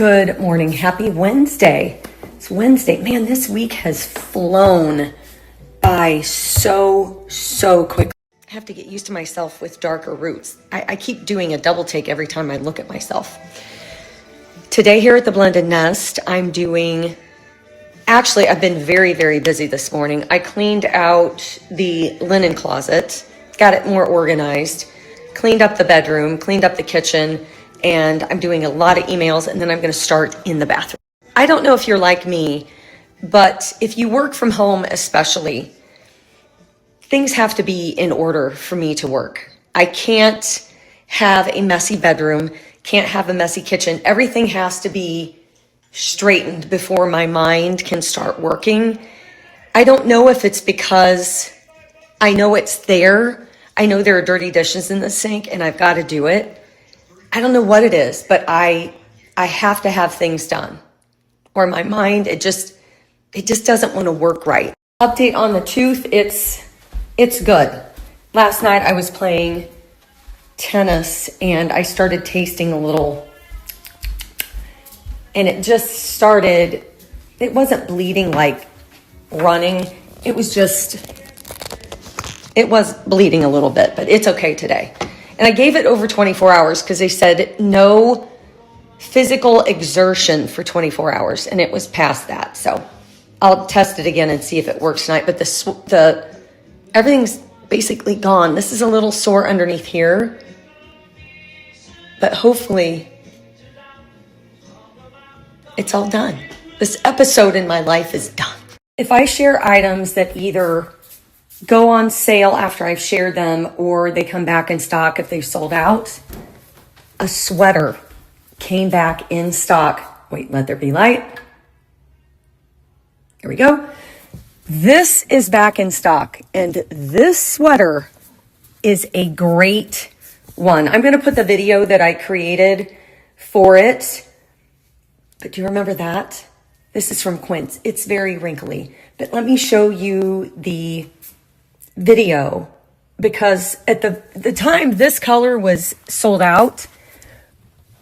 Good morning. Happy Wednesday. It's Wednesday. Man, this week has flown by so quickly. I have to get used to myself with darker roots. I keep doing a double take every time I look at myself. Today here at the Blended Nest, I've been very busy this morning. I cleaned out the linen closet, got it more organized, cleaned up the bedroom, cleaned up the kitchen, and I'm doing a lot of emails, and then I'm going to start in the bathroom. I don't know if you're like me, but if you work from home especially, things have to be in order for me to work. I can't have a messy bedroom, can't have a messy kitchen. Everything has to be straightened before my mind can start working. I don't know if it's because I know it's there. I know there are dirty dishes in the sink and I've got to do it. I don't know what it is, but I have to have things done, or my mind, it just doesn't want to work right. Update on the tooth, it's good. Last night I was playing tennis and I started tasting a little, and it wasn't bleeding like running. It was bleeding a little bit, but it's okay today. And I gave it over 24 hours because they said no physical exertion for 24 hours. And it was past that. So I'll test it again and see if it works tonight. But everything's basically gone. This is a little sore underneath here. But hopefully it's all done. This episode in my life is done. If I share items that either go on sale after I've shared them or they come back in stock if they've sold out, a sweater came back in stock. Wait, let there be light. Here we go. This is back in stock, and this sweater is a great one. I'm going to put the video that I created for it. But do you remember that? This is from Quince. It's very wrinkly. But let me show you the video, because at the time this color was sold out,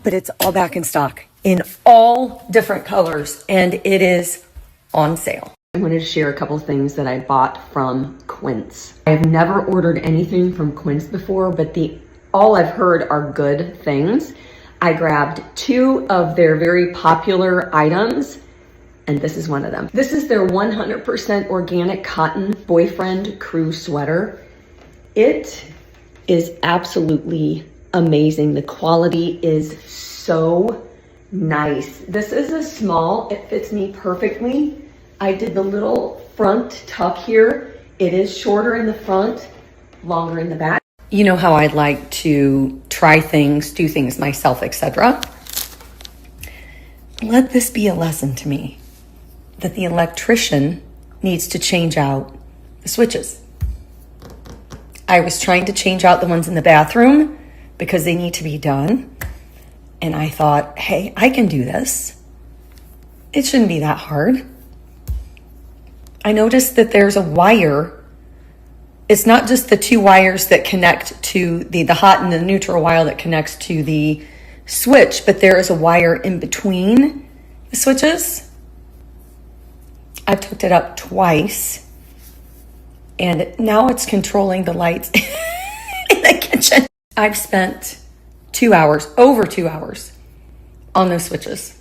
but it's all back in stock in all different colors, and it is on sale. I wanted to share a couple things that I bought from Quince. I have never ordered anything from Quince before, but all I've heard are good things. I grabbed 2 of their very popular items, and this is one of them. This is their 100% organic cotton boyfriend crew sweater. It is absolutely amazing. The quality is so nice. This is a small, it fits me perfectly. I did the little front tuck here. It is shorter in the front, longer in the back. You know how I like to try things, do things myself, etc. Let this be a lesson to me that the electrician needs to change out the switches. I was trying to change out the ones in the bathroom because they need to be done. And I thought, hey, I can do this. It shouldn't be that hard. I noticed that there's a wire. It's not just the 2 wires that connect to the hot and the neutral wire that connects to the switch, but there is a wire in between the switches. I've hooked it up twice, and now it's controlling the lights in the kitchen. I've spent over 2 hours on those switches.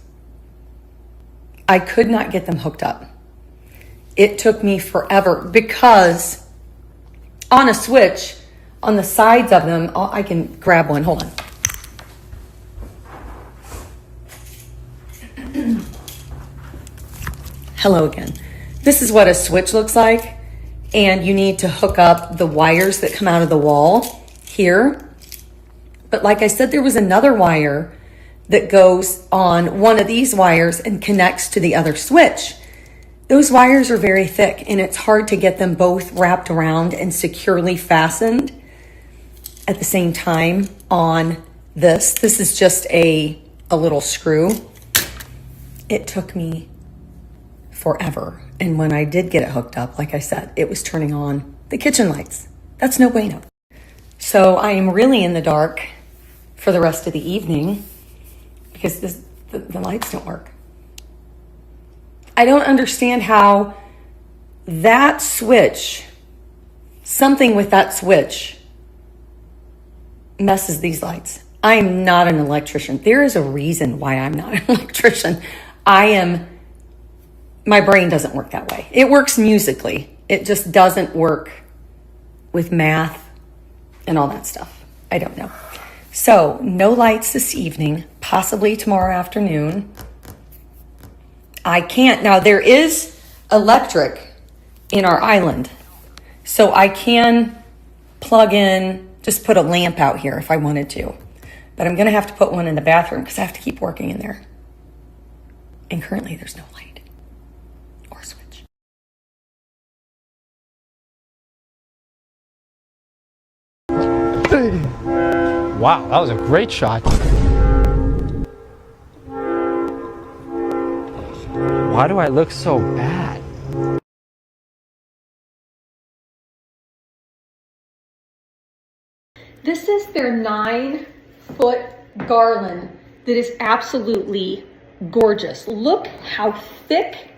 I could not get them hooked up. It took me forever because on a switch, on the sides of them, I can grab one. Hold on. Hello again. This is what a switch looks like, and you need to hook up the wires that come out of the wall here. But like I said, there was another wire that goes on one of these wires and connects to the other switch. Those wires are very thick, and it's hard to get them both wrapped around and securely fastened at the same time on this. This is just a little screw. It took me forever. And when I did get it hooked up, like I said, it was turning on the kitchen lights. That's no bueno. So I am really in the dark for the rest of the evening because the lights don't work. I don't understand how that switch, something with that switch, messes these lights. I am not an electrician. There is a reason why I'm not an electrician. My brain doesn't work that way. It works musically. It just doesn't work with math and all that stuff. I don't know. So no lights this evening, possibly tomorrow afternoon. I can't. Now there is electric in our island. So I can plug in, just put a lamp out here if I wanted to. But I'm going to have to put one in the bathroom because I have to keep working in there. And currently there's no light or switch. Wow, that was a great shot. Why do I look so bad? This is their 9-foot garland that is absolutely gorgeous. Look how thick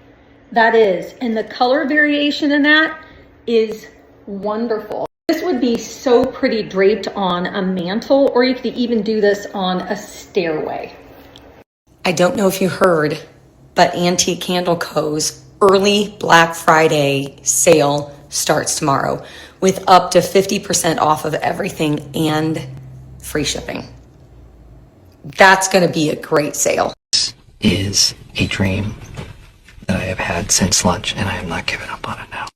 that is. And the color variation in that is wonderful. This would be so pretty draped on a mantle, or you could even do this on a stairway. I don't know if you heard, but Antique Candle Co.'s early Black Friday sale starts tomorrow with up to 50% off of everything and free shipping. That's going to be a great sale. This is a dream that I have had since lunch, and I am not giving up on it now.